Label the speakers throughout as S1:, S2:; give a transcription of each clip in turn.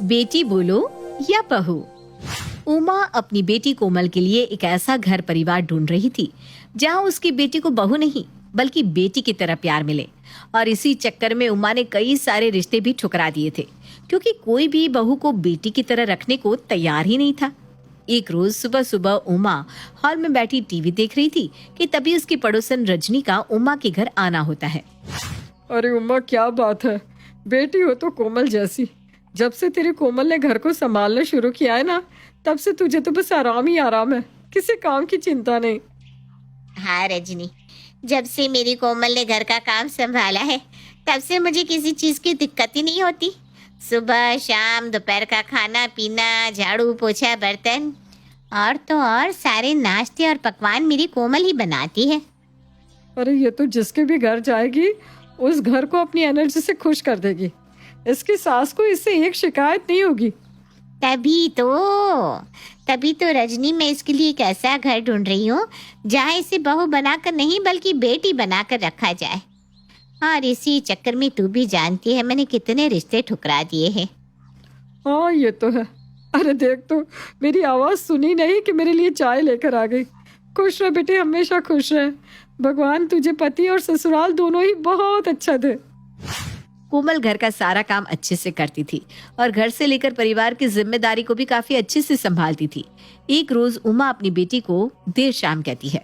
S1: बेटी बोलो या बहू। उमा अपनी बेटी कोमल के लिए एक ऐसा घर परिवार ढूंढ रही थी जहां उसकी बेटी को बहू नहीं बल्कि बेटी की तरह प्यार मिले। और इसी चक्कर में उमा ने कई सारे रिश्ते भी ठुकरा दिए थे, क्योंकि कोई भी बहू को बेटी की तरह रखने को तैयार ही नहीं था। एक रोज सुबह सुबह उमा हॉल में बैठी टीवी देख रही थी कि तभी उसकी पड़ोसन रजनी का उमा के घर आना होता है।
S2: अरे उम्मा, क्या बात है, बेटी हो तो कोमल जैसी। जब से तेरी कोमल ने घर को संभालना शुरू किया है ना, तब से तुझे तो बस आराम ही आराम है, किसी काम की चिंता नहीं।
S3: हाँ रजनी, जब से मेरी कोमल ने घर का काम संभाला है तब से मुझे किसी चीज की दिक्कत ही नहीं होती। सुबह शाम दोपहर का खाना पीना, झाड़ू पोछा, बर्तन और तो और सारे नाश्ते और पकवान मेरी कोमल ही बनाती है।
S2: अरे ये तो जिसके भी घर जाएगी उस घर को अपनी एनर्जी से खुश कर देगी। इसकी सास को इससे एक शिकायत नहीं होगी।
S3: तभी तो रजनी, मैं इसके लिए एक ऐसा घर ढूंढ रही हूँ जहाँ इसे बहू बनाकर नहीं बल्कि बेटी बनाकर रखा जाए। और इसी चक्कर में तू भी जानती है मैंने कितने रिश्ते ठुकरा दिए हैं।
S2: हाँ ये तो है। अरे देख तो, मेरी आवाज सुनी नहीं कि मेरे लिए चाय लेकर आ गई। खुश रह बेटी, हमेशा खुश रह। भगवान तुझे पति और ससुराल दोनों ही बहुत अच्छा दे।
S1: कोमल घर का सारा काम अच्छे से करती थी और घर से लेकर परिवार की जिम्मेदारी को भी काफी अच्छे से संभालती थी। एक रोज उमा अपनी बेटी को देर शाम कहती है,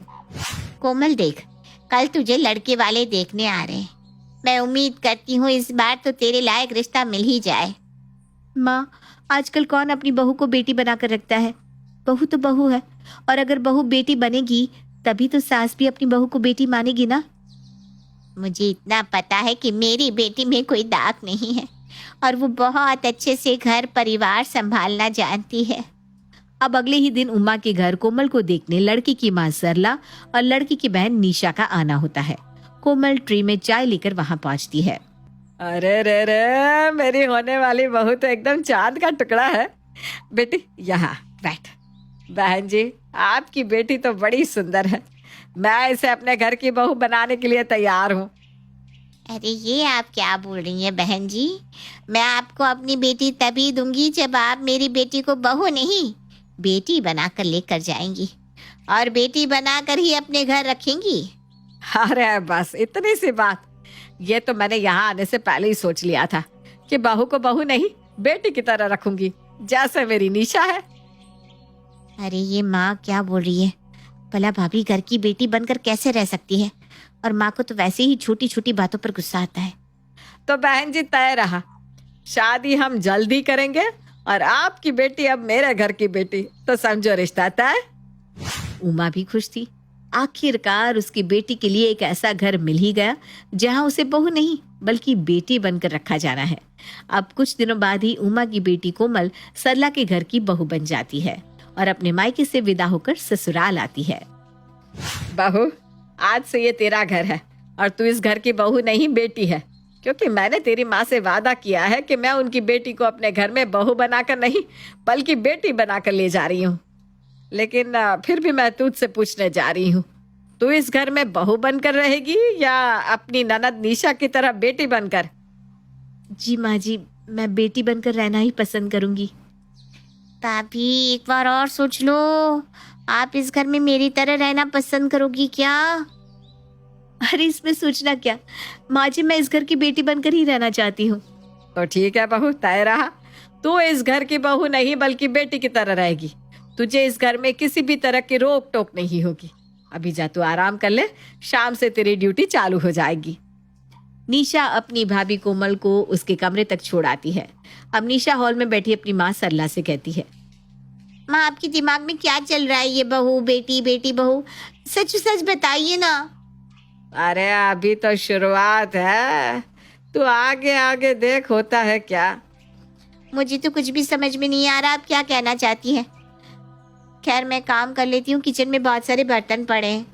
S3: कोमल देख, कल तुझे लड़के वाले देखने आ रहे हैं। मैं उम्मीद करती हूँ इस बार तो तेरे लायक रिश्ता मिल ही जाए।
S1: माँ, आजकल कौन अपनी बहू को बेटी बनाकर रखता है? बहू तो बहू है, और अगर बहू बेटी बनेगी तभी तो सास भी अपनी बहू को बेटी मानेगी ना।
S3: मुझे इतना पता है कि मेरी बेटी में कोई दाग नहीं है और वो बहुत अच्छे से घर परिवार संभालना जानती है।
S1: अब अगले ही दिन उमा के घर कोमल को देखने लड़की की माँ सरला और लड़की की बहन निशा का आना होता है। कोमल ट्रे में चाय लेकर वहां पहुंचती है।
S2: अरे रे रे, मेरी होने वाली बहू तो एकदम चांद का टुकड़ा है। बेटी यहाँ बैठ। बहन जी, आपकी बेटी तो बड़ी सुंदर है। मैं इसे अपने घर की बहू बनाने के लिए तैयार हूँ।
S3: अरे ये आप क्या बोल रही हैं बहन जी? मैं आपको अपनी बेटी तभी दूंगी जब आप मेरी बेटी को बहू नहीं बेटी बनाकर लेकर जाएंगी और बेटी बनाकर ही अपने घर रखेंगी।
S2: अरे बस इतनी सी बात। ये तो मैंने यहाँ आने से पहले ही सोच लिया था कि बहू को बहू नहीं बेटी की तरह रखूंगी, जैसे मेरी निशा है।
S3: अरे ये माँ क्या बोल रही है? भला भाभी घर की बेटी बनकर कैसे रह सकती है? और माँ को तो वैसे ही छोटी छोटी बातों पर गुस्सा आता है।
S2: तो बहन जी तय रहा, शादी हम जल्दी करेंगे और आपकी बेटी अब मेरे घर की बेटी, तो समझो रिश्ता तय।
S1: उमा भी खुश थी। आखिरकार उसकी बेटी के लिए एक ऐसा घर मिल ही गया जहां उसे बहू नहीं बल्कि बेटी बनकर रखा जाना है। अब कुछ दिनों बाद ही उमा की बेटी कोमल सरला के घर की बहू बन जाती है और अपने मायके से विदा होकर ससुराल आती है।
S2: बहू, आज से ये तेरा घर है और तू इस घर की बहू नहीं बेटी है, क्योंकि मैंने तेरी माँ से वादा किया है कि मैं उनकी बेटी को अपने घर में बहू बनाकर नहीं बल्कि बेटी बनाकर ले जा रही हूँ। लेकिन फिर भी मैं तुझसे पूछने जा रही हूँ, तू इस घर में बहू बनकर रहेगी या अपनी ननद निशा की तरह बेटी बनकर?
S1: जी माँ जी, मैं बेटी बनकर रहना ही पसंद करूंगी।
S3: भाभी एक बार और सोच लो, आप इस घर में मेरी तरह रहना पसंद करोगी क्या?
S1: अरे इसमें सोचना क्या माँ जी, मैं इस घर की बेटी बनकर ही रहना चाहती हूँ।
S2: तो ठीक है बहू, तय रहा। तू इस घर की बहू नहीं बल्कि बेटी की तरह रहेगी। तुझे इस घर में किसी भी तरह की रोक टोक नहीं होगी। अभी जा तू आराम कर ले, शाम से तेरी ड्यूटी चालू हो जाएगी।
S1: निशा अपनी भाभी कोमल को उसके कमरे तक छोड़ आती है। अब निशा हॉल में बैठी अपनी माँ सरला से कहती है,
S3: माँ आपके दिमाग में क्या चल रहा है? ये बहू बेटी बेटी बहू, सच सच बताइए ना।
S2: अरे अभी तो शुरुआत है, तू आगे आगे देख होता है क्या।
S3: मुझे तो कुछ भी समझ में नहीं आ रहा, आप क्या कहना चाहती हैं? खैर मैं काम कर लेती हूँ, किचन में बहुत सारे बर्तन पड़े हैं।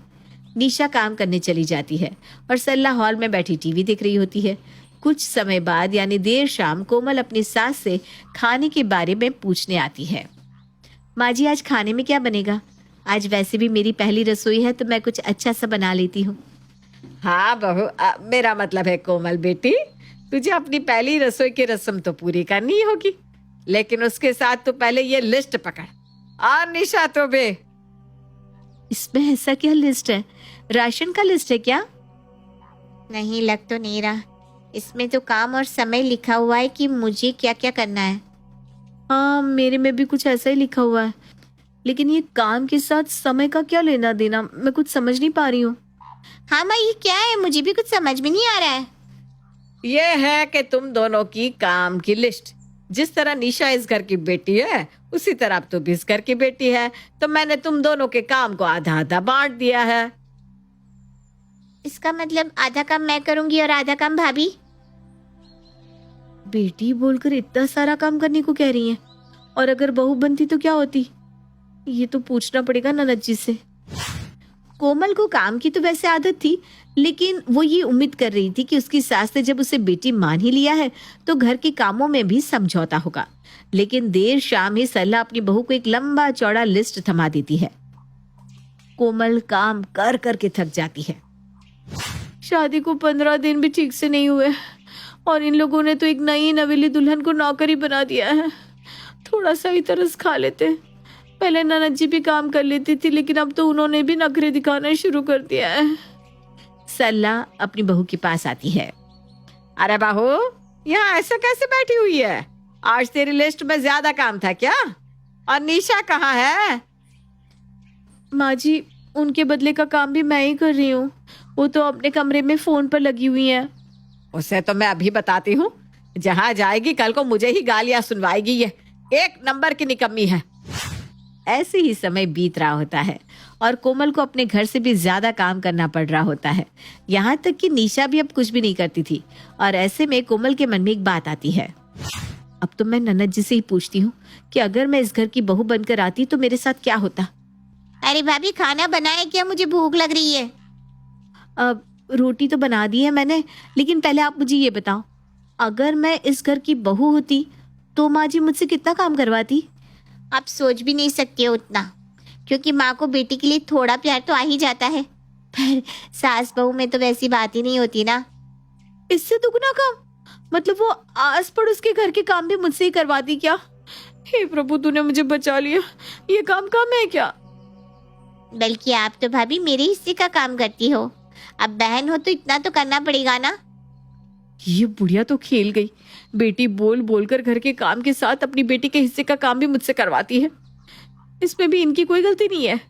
S1: निशा काम करने चली जाती है और सरला हॉल में बैठी टीवी देख रही होती है। कुछ समय बाद यानी देर शाम कोमल अपनी सास से खाने के बारे में पूछने आती है। माँ जी, आज खाने में क्या बनेगा? आज वैसे भी मेरी पहली रसोई है तो मैं कुछ अच्छा सा बना लेती हूँ।
S2: हाँ बहू, मेरा मतलब है कोमल बेटी, तुझे अपनी पहली रसोई की रस्म तो पूरी करनी होगी। लेकिन उसके साथ तू पहले ये लिस्ट पकड़। और निशा तो बे,
S1: इसमें ऐसा क्या लिस्ट है? राशन का लिस्ट है क्या?
S3: नहीं, लग तो नहीं रहा। इसमें तो काम और समय लिखा हुआ है कि मुझे क्या क्या करना है।
S1: हाँ, मेरे में भी कुछ ऐसा ही लिखा हुआ है, लेकिन ये काम के साथ समय का क्या लेना देना, मैं कुछ समझ नहीं पा रही हूँ।
S3: हाँ माँ, ये क्या है? मुझे भी कुछ समझ में नहीं आ रहा है।
S2: ये है कि तुम दोनों की काम की लिस्ट। जिस तरह निशा इस घर की बेटी है, उसी तरह अब तू भी इस घर की बेटी है, तो मैंने तुम दोनों के काम को आधा आधा बांट दिया है।
S3: इसका मतलब आधा काम मैं करूंगी और आधा काम भाभी?
S1: बेटी बोलकर इतना सारा काम करने को कह रही है, और अगर बहू बनती तो क्या होती? ये तो पूछना पड़ेगा ननद जी से। कोमल को काम की तो वैसे आदत थी, लेकिन वो ये उम्मीद कर रही थी कि उसकी सास ने जब उसे बेटी मान ही लिया है तो घर के कामों में भी समझौता होगा। लेकिन देर शाम ही सरला अपनी बहू को एक लंबा चौड़ा लिस्ट थमा देती है। कोमल काम कर करके थक जाती है। शादी को 15 दिन भी ठीक से नहीं हुए और इन लोगों ने तो एक नई नवेली दुल्हन को नौकरी बना दिया है। थोड़ा सा ही तरस खा लेते। पहले ननद जी भी काम कर लेती थी, लेकिन अब तो उन्होंने भी नखरे दिखाना शुरू कर दिया है। सरला अपनी बहू के पास आती है।
S2: अरे बहू, यहाँ ऐसे कैसे बैठी हुई है? आज तेरी लिस्ट में ज्यादा काम था क्या? और निशा कहाँ है?
S1: माँ जी, उनके बदले का काम भी मैं ही कर रही हूँ। वो तो अपने कमरे में फोन पर लगी हुई है।
S2: उसे तो मैं अभी बताती हूँ। जहाँ जाएगी कल को मुझे ही गालियां सुनवाएगी। ये एक नंबर की निकम्मी है।
S1: ऐसे ही समय बीत रहा होता है और कोमल को अपने घर से भी ज्यादा काम करना पड़ रहा होता है। यहाँ तक कि निशा भी अब कुछ भी नहीं करती थी। और ऐसे में कोमल के मन में एक बात आती है। अब तो मैं ननद जी से ही पूछती हूँ कि अगर मैं इस घर की बहू बनकर आती तो मेरे साथ क्या होता।
S3: अरे भाभी, खाना बनाए क्या? मुझे भूख लग रही है।
S1: अब रोटी तो बना दी है मैंने, लेकिन पहले आप मुझे ये बताओ, अगर मैं इस घर की बहू होती तो माँ जी मुझसे कितना काम करवाती?
S3: आप सोच भी नहीं सकते हो उतना, क्योंकि माँ को बेटी के लिए थोड़ा प्यार तो आ ही जाता है। पर सास बहू में तो वैसी बात ही नहीं होती ना।
S1: इससे दुगना काम? मतलब वो आस पड़ोस के घर के काम भी मुझसे ही करवाती क्या? हे प्रभु, तूने मुझे बचा लिया। ये काम काम है क्या?
S3: बल्कि आप तो भाभी मेरे हिस्से का काम करती हो। अब बहन हो तो इतना तो करना पड़ेगा ना।
S1: ये बुढ़िया तो खेल गई। बेटी बोल बोलकर घर के काम के साथ अपनी बेटी के हिस्से का काम भी मुझसे करवाती है। इसमें भी इनकी कोई गलती नहीं है।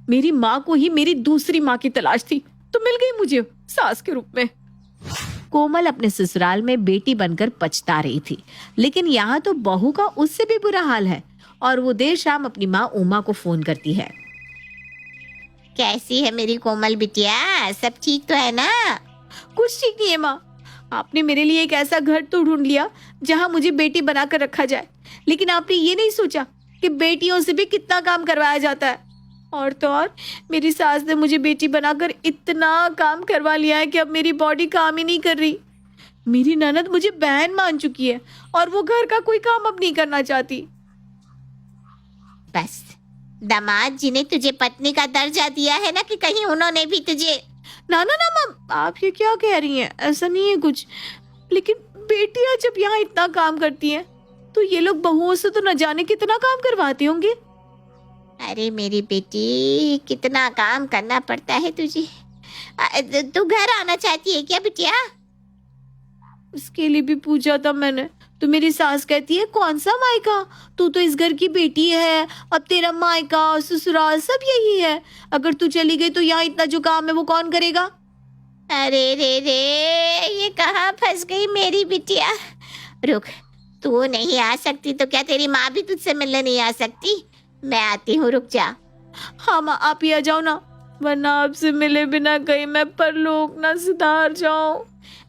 S1: मेरी माँ को ही मेरी दूसरी माँ की तलाश थी, तो मिल गई मुझे सास के रूप में। कोमल अपने ससुराल में बेटी बनकर पछता रही थी, लेकिन यहाँ तो बहू का उससे भी बुरा हाल है। और वो देर शाम अपनी माँ उमा को फोन करती है।
S3: कैसी है मेरी कोमल बिटिया? सब ठीक तो है ना?
S1: कुछ ठीक नहीं है माँ। आपने मेरे लिए एक ऐसा घर तो ढूंढ लिया जहाँ मुझे बेटी बनाकर रखा जाए, लेकिन आपने ये नहीं सोचा कि बेटियों से भी कितना काम करवाया जाता है। और तो और मेरी सास ने मुझे बेटी बनाकर इतना काम करवा लिया है कि अब मेरी बॉडी काम ही नहीं कर रही। मेरी ननद मुझे बहन मान चुकी है और वो घर का कोई काम अब नहीं करना चाहती।
S3: बस दामाद जी ने तुझे पत्नी का दर्जा दिया है ना, कि कहीं उन्होंने भी तुझे।
S1: ना ना ना मम, आप ये क्या कह रही हैं? ऐसा नहीं है कुछ। लेकिन बेटियां जब यहाँ इतना काम करती हैं तो ये लोग बहुओं से तो न जाने कितना काम करवाते होंगे।
S3: अरे मेरी बेटी, कितना काम करना पड़ता है तुझे। तू घर आना चाहती है क्या बिटिया?
S1: उसके लिए भी पूछा था मैंने, तो मेरी सास कहती है कौन सा मायका, तू तो इस घर की बेटी है, अब तेरा मायका ससुराल सब यही है। अगर तू चली गई तो यहाँ इतना जो काम है वो कौन करेगा?
S3: अरे रे रे, ये कहाँ फंस गई मेरी बिटिया। रुक, तू नहीं आ सकती तो क्या तेरी माँ भी तुझसे मिलने नहीं आ सकती? मैं आती हूँ, रुक जा।
S1: हाँ माँ, आप ही आ जाओ ना, वरना आपसे मिले बिना कहीं मैं परलोक ना सुधार जाऊं।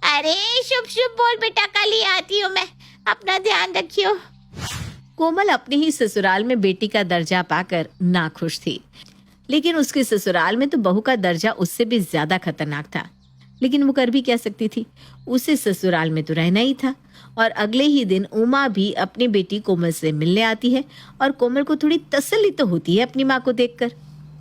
S3: अरे शुभ शुभ बोल बेटा, कल ही आती हूँ मैं। अपना ध्यान रखियो।
S1: कोमल अपने ही ससुराल में बेटी का दर्जा पाकर नाखुश थी, लेकिन उसके ससुराल में तो बहू का दर्जा उससे भी ज्यादा खतरनाक था। लेकिन वो कर भी क्या सकती थी, उसे ससुराल में तो रहना ही था। और अगले ही दिन उमा भी अपनी बेटी कोमल से मिलने आती है और कोमल को थोड़ी तसल्ली तो होती है अपनी माँ को देखकर।